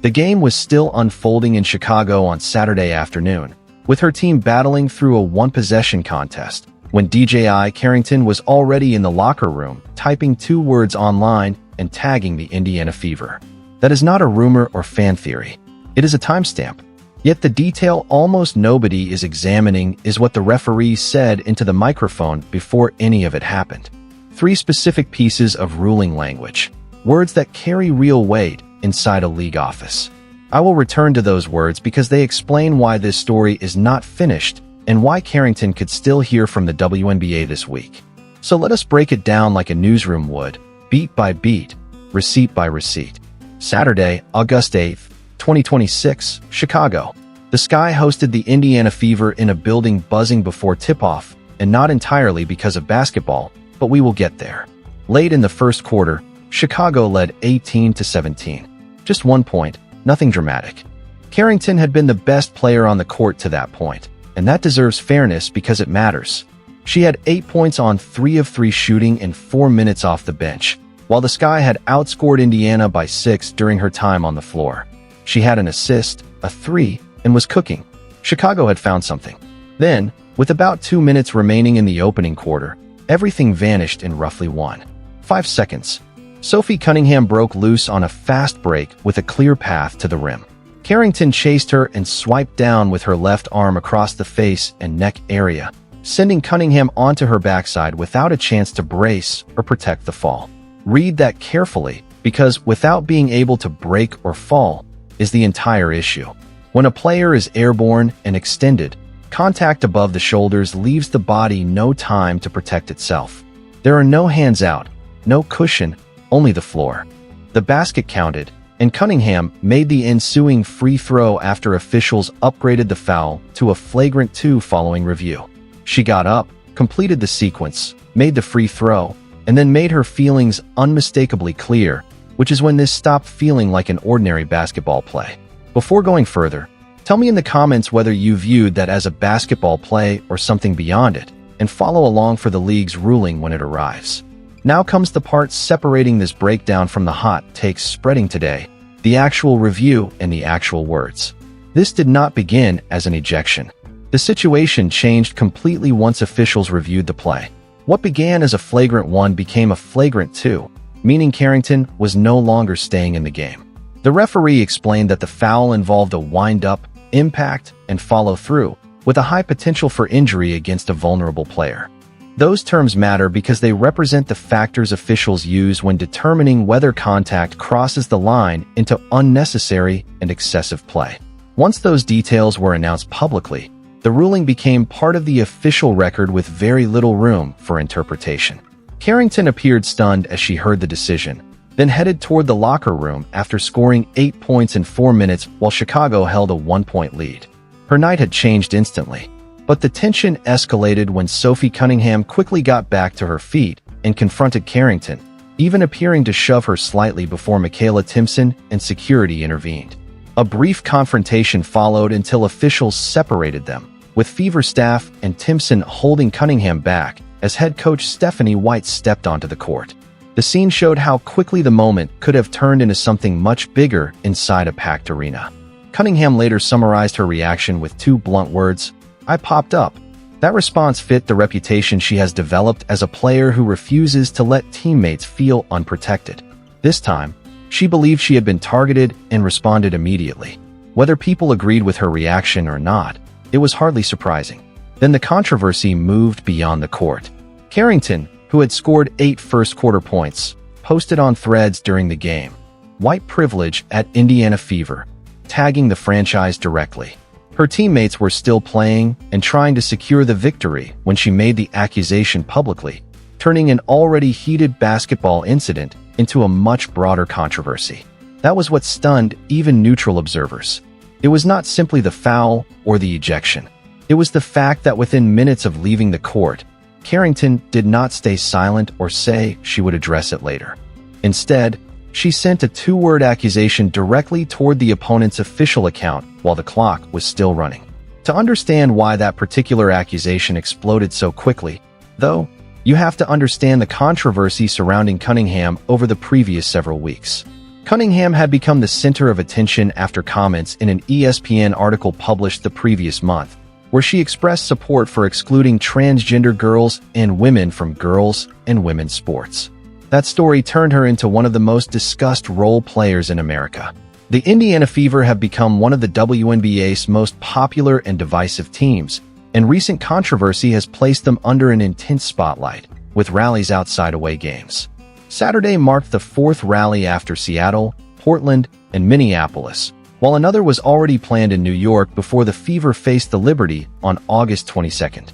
The game was still unfolding in Chicago on Saturday afternoon, with her team battling through a one-possession contest, when Dijonai Carrington was already in the locker room, typing 2 words online and tagging the Indiana Fever. That is not a rumor or fan theory. It is a timestamp. Yet the detail almost nobody is examining is what the referee said into the microphone before any of it happened. 3 specific pieces of ruling language, words that carry real weight inside a league office. I will return to those words because they explain why this story is not finished and why Carrington could still hear from the WNBA this week. So let us break it down like a newsroom would, beat by beat, receipt by receipt. Saturday, August 8th, 2026, Chicago. The Sky hosted the Indiana Fever in a building buzzing before tip-off, and not entirely because of basketball, but we will get there. Late in the first quarter, Chicago led 18-17. Just 1 point, nothing dramatic. Carrington had been the best player on the court to that point, and that deserves fairness because it matters. She had 8 points on 3 of 3 shooting and 4 minutes off the bench, while the Sky had outscored Indiana by 6 during her time on the floor. She had an assist, a 3, and was cooking. Chicago had found something. Then, with about 2 minutes remaining in the opening quarter, everything vanished in roughly 1.5 seconds. Sophie Cunningham broke loose on a fast break with a clear path to the rim. Carrington chased her and swiped down with her left arm across the face and neck area, sending Cunningham onto her backside without a chance to brace or protect the fall. Read that carefully, because without being able to break or fall is the entire issue. When a player is airborne and extended, contact above the shoulders leaves the body no time to protect itself. There are no hands out, no cushion, only the floor. The basket counted, and Cunningham made the ensuing free throw after officials upgraded the foul to a flagrant 2 following review. She got up, completed the sequence, made the free throw, and then made her feelings unmistakably clear, which is when this stopped feeling like an ordinary basketball play. Before going further, tell me in the comments whether you viewed that as a basketball play or something beyond it, and follow along for the league's ruling when it arrives. Now comes the part separating this breakdown from the hot takes spreading today, the actual review and the actual words. This did not begin as an ejection. The situation changed completely once officials reviewed the play. What began as a flagrant 1 became a flagrant 2, meaning Carrington was no longer staying in the game. The referee explained that the foul involved a wind-up, impact, and follow-through, with a high potential for injury against a vulnerable player. Those terms matter because they represent the factors officials use when determining whether contact crosses the line into unnecessary and excessive play. Once those details were announced publicly, the ruling became part of the official record with very little room for interpretation. Carrington appeared stunned as she heard the decision, then headed toward the locker room after scoring 8 points in 4 minutes while Chicago held a 1-point lead. Her night had changed instantly. But the tension escalated when Sophie Cunningham quickly got back to her feet and confronted Carrington, even appearing to shove her slightly before Michaela Timpson and security intervened. A brief confrontation followed until officials separated them, with Fever staff and Timpson holding Cunningham back as head coach Stephanie White stepped onto the court. The scene showed how quickly the moment could have turned into something much bigger inside a packed arena. Cunningham later summarized her reaction with 2 blunt words: "I popped up." That response fit the reputation she has developed as a player who refuses to let teammates feel unprotected. This time, she believed she had been targeted and responded immediately. Whether people agreed with her reaction or not, it was hardly surprising. Then the controversy moved beyond the court. Carrington, who had scored 8 first-quarter points, posted on Threads during the game, "White privilege at Indiana Fever," tagging the franchise directly. Her teammates were still playing and trying to secure the victory when she made the accusation publicly, turning an already heated basketball incident into a much broader controversy. That was what stunned even neutral observers. It was not simply the foul or the ejection. It was the fact that within minutes of leaving the court, Carrington did not stay silent or say she would address it later. Instead, she sent a 2-word accusation directly toward the opponent's official account while the clock was still running. To understand why that particular accusation exploded so quickly, though, you have to understand the controversy surrounding Cunningham over the previous several weeks. Cunningham had become the center of attention after comments in an ESPN article published the previous month, where she expressed support for excluding transgender girls and women from girls and women's sports. That story turned her into one of the most discussed role players in America. The Indiana Fever have become one of the WNBA's most popular and divisive teams, and recent controversy has placed them under an intense spotlight, with rallies outside away games. Saturday marked the fourth rally after Seattle, Portland, and Minneapolis, while another was already planned in New York before the Fever faced the Liberty on August 22nd.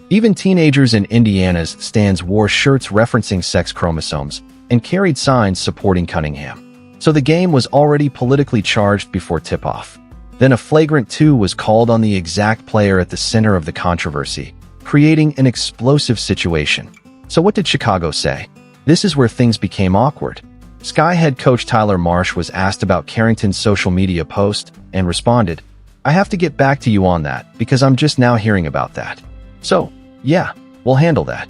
Even teenagers in Indiana's stands wore shirts referencing sex chromosomes and carried signs supporting Cunningham. So the game was already politically charged before tip-off. Then a flagrant 2 was called on the exact player at the center of the controversy, creating an explosive situation. So what did Chicago say? This is where things became awkward. Sky head coach Tyler Marsh was asked about Carrington's social media post and responded, "I have to get back to you on that because I'm just now hearing about that. So, yeah, we'll handle that."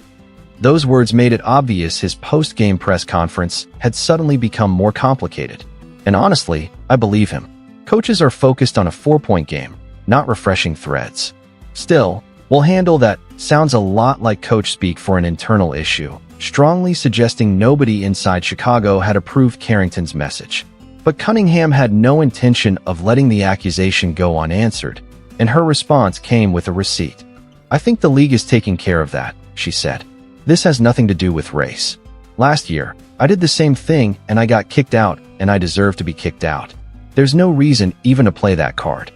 Those words made it obvious his post-game press conference had suddenly become more complicated. And honestly, I believe him. Coaches are focused on a 4-point game, not refreshing threads. Still, "we'll handle that" sounds a lot like coach speak for an internal issue, strongly suggesting nobody inside Chicago had approved Carrington's message. But Cunningham had no intention of letting the accusation go unanswered, and her response came with a receipt. "I think the league is taking care of that," she said. "This has nothing to do with race. Last year, I did the same thing and I got kicked out, and I deserve to be kicked out. There's no reason even to play that card."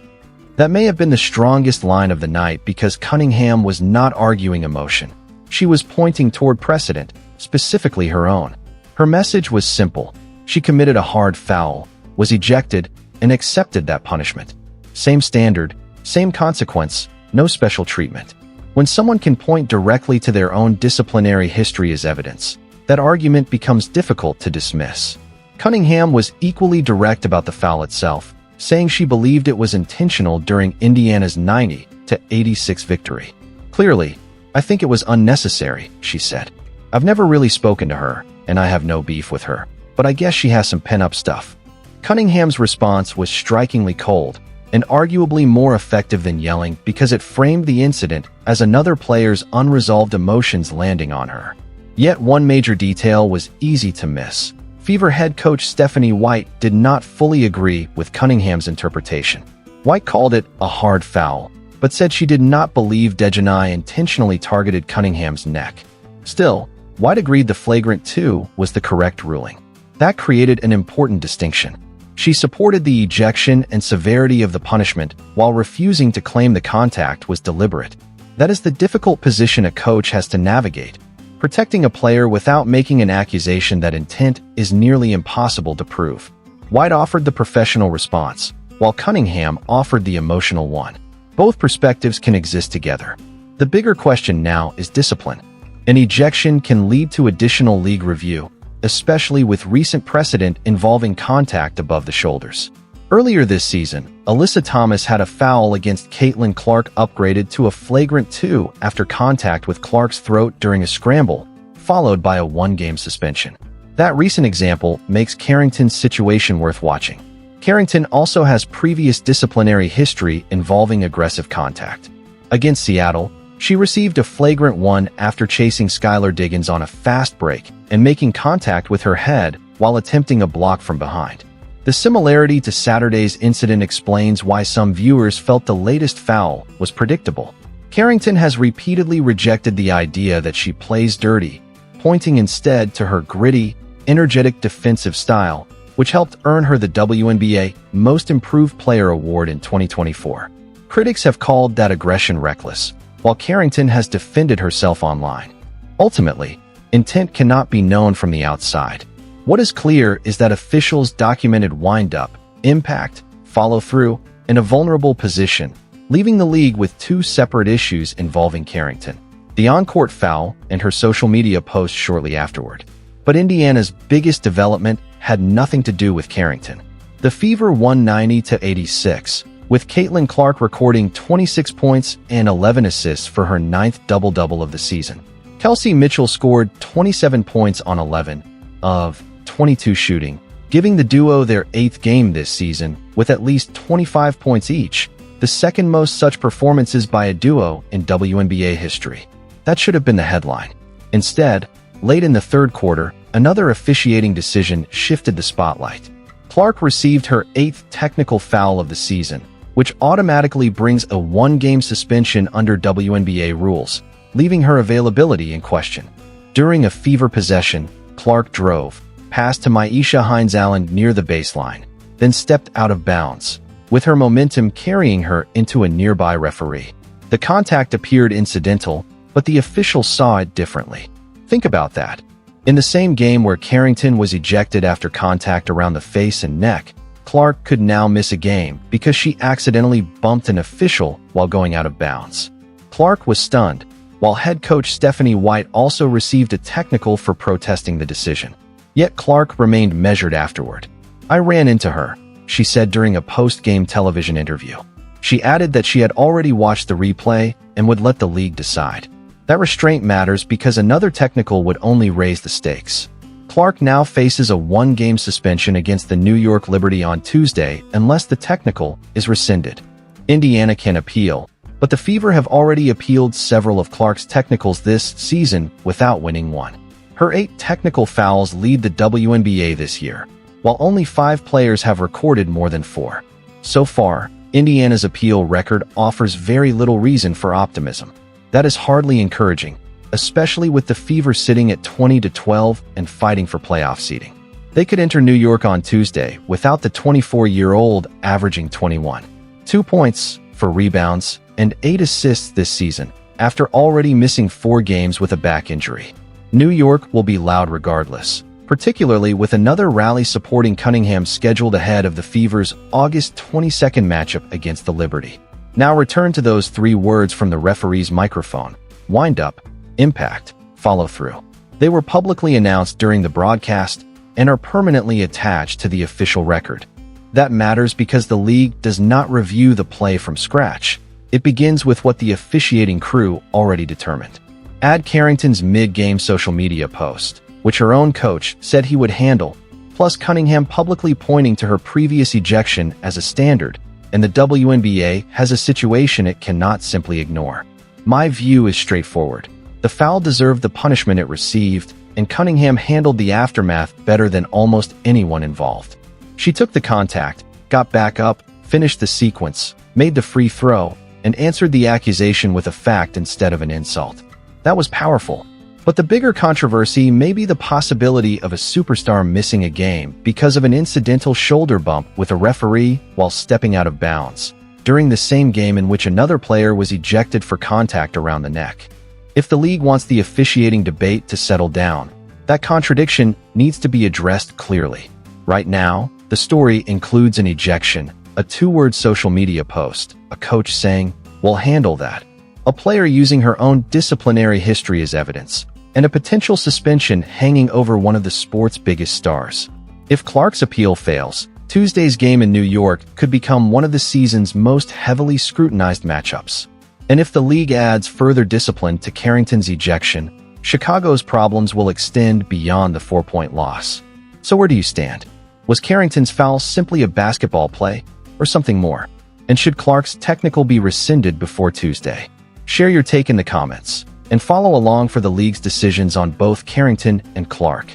That may have been the strongest line of the night because Cunningham was not arguing emotion. She was pointing toward precedent, specifically her own. Her message was simple. She committed a hard foul, was ejected, and accepted that punishment. Same standard, same consequence, no special treatment. When someone can point directly to their own disciplinary history as evidence, that argument becomes difficult to dismiss. Cunningham was equally direct about the foul itself, saying she believed it was intentional during Indiana's 90-86 victory. "Clearly, I think it was unnecessary," she said. "I've never really spoken to her, and I have no beef with her, but I guess she has some pent-up stuff." Cunningham's response was strikingly cold, and arguably more effective than yelling because it framed the incident as another player's unresolved emotions landing on her. Yet one major detail was easy to miss. Fever head coach Stephanie White did not fully agree with Cunningham's interpretation. White called it a hard foul, but said she did not believe Dijonai intentionally targeted Cunningham's neck. Still, White agreed the flagrant 2 was the correct ruling. That created an important distinction. She supported the ejection and severity of the punishment while refusing to claim the contact was deliberate. That is the difficult position a coach has to navigate. Protecting a player without making an accusation that intent is nearly impossible to prove. White offered the professional response, while Cunningham offered the emotional one. Both perspectives can exist together. The bigger question now is discipline. An ejection can lead to additional league review, especially with recent precedent involving contact above the shoulders. Earlier this season, Alyssa Thomas had a foul against Caitlin Clark upgraded to a flagrant 2 after contact with Clark's throat during a scramble, followed by a 1-game suspension. That recent example makes Carrington's situation worth watching. Carrington also has previous disciplinary history involving aggressive contact. Against Seattle, she received a flagrant 1 after chasing Skylar Diggins on a fast break and making contact with her head while attempting a block from behind. The similarity to Saturday's incident explains why some viewers felt the latest foul was predictable. Carrington has repeatedly rejected the idea that she plays dirty, pointing instead to her gritty, energetic defensive style, which helped earn her the WNBA Most Improved Player award in 2024. Critics have called that aggression reckless, while Carrington has defended herself online. Ultimately, intent cannot be known from the outside. What is clear is that officials documented wind-up, impact, follow-through, in a vulnerable position, leaving the league with 2 separate issues involving Carrington: the on-court foul and her social media post shortly afterward. But Indiana's biggest development had nothing to do with Carrington. The Fever won 90-86, with Caitlin Clark recording 26 points and 11 assists for her 9th double-double of the season. Kelsey Mitchell scored 27 points on 11 of 22 shooting, giving the duo their 8th game this season with at least 25 points each, the second most such performances by a duo in WNBA history. That should have been the headline. Instead, late in the third quarter, another officiating decision shifted the spotlight. Clark received her 8th technical foul of the season, which automatically brings a 1-game suspension under WNBA rules, leaving her availability in question. During a Fever possession, Clark drove, passed to Myisha Hines-Allen near the baseline, then stepped out of bounds, with her momentum carrying her into a nearby referee. The contact appeared incidental, but the officials saw it differently. Think about that. In the same game where Carrington was ejected after contact around the face and neck, Clark could now miss a game because she accidentally bumped an official while going out of bounds. Clark was stunned, while head coach Stephanie White also received a technical for protesting the decision. Yet Clark remained measured afterward. "I ran into her," she said during a post-game television interview. She added that she had already watched the replay and would let the league decide. That restraint matters because another technical would only raise the stakes. Clark now faces a 1-game suspension against the New York Liberty on Tuesday unless the technical is rescinded. Indiana can appeal, but the Fever have already appealed several of Clark's technicals this season without winning one. Her 8 technical fouls lead the WNBA this year, while only 5 players have recorded more than 4. So far, Indiana's appeal record offers very little reason for optimism. That is hardly encouraging, especially with the Fever sitting at 20-12 and fighting for playoff seeding. They could enter New York on Tuesday without the 24-year-old averaging 21.2 points, 4 rebounds, and 8 assists this season, after already missing 4 games with a back injury. New York will be loud regardless, particularly with another rally supporting Cunningham scheduled ahead of the Fever's August 22nd matchup against the Liberty. Now return to those 3 words from the referee's microphone: wind up, impact, follow through. They were publicly announced during the broadcast and are permanently attached to the official record. That matters because the league does not review the play from scratch. It begins with what the officiating crew already determined. Add Carrington's mid-game social media post, which her own coach said he would handle, plus Cunningham publicly pointing to her previous ejection as a standard, and the WNBA has a situation it cannot simply ignore. My view is straightforward. The foul deserved the punishment it received, and Cunningham handled the aftermath better than almost anyone involved. She took the contact, got back up, finished the sequence, made the free throw, and answered the accusation with a fact instead of an insult. That was powerful. But the bigger controversy may be the possibility of a superstar missing a game because of an incidental shoulder bump with a referee while stepping out of bounds, during the same game in which another player was ejected for contact around the neck. If the league wants the officiating debate to settle down, that contradiction needs to be addressed clearly. Right now, the story includes an ejection, a 2-word social media post, a coach saying, "We'll handle that," a player using her own disciplinary history as evidence, and a potential suspension hanging over one of the sport's biggest stars. If Clark's appeal fails, Tuesday's game in New York could become one of the season's most heavily scrutinized matchups. And if the league adds further discipline to Carrington's ejection, Chicago's problems will extend beyond the 4-point loss. So where do you stand? Was Carrington's foul simply a basketball play, or something more? And should Clark's technical be rescinded before Tuesday? Share your take in the comments, and follow along for the league's decisions on both Carrington and Clark.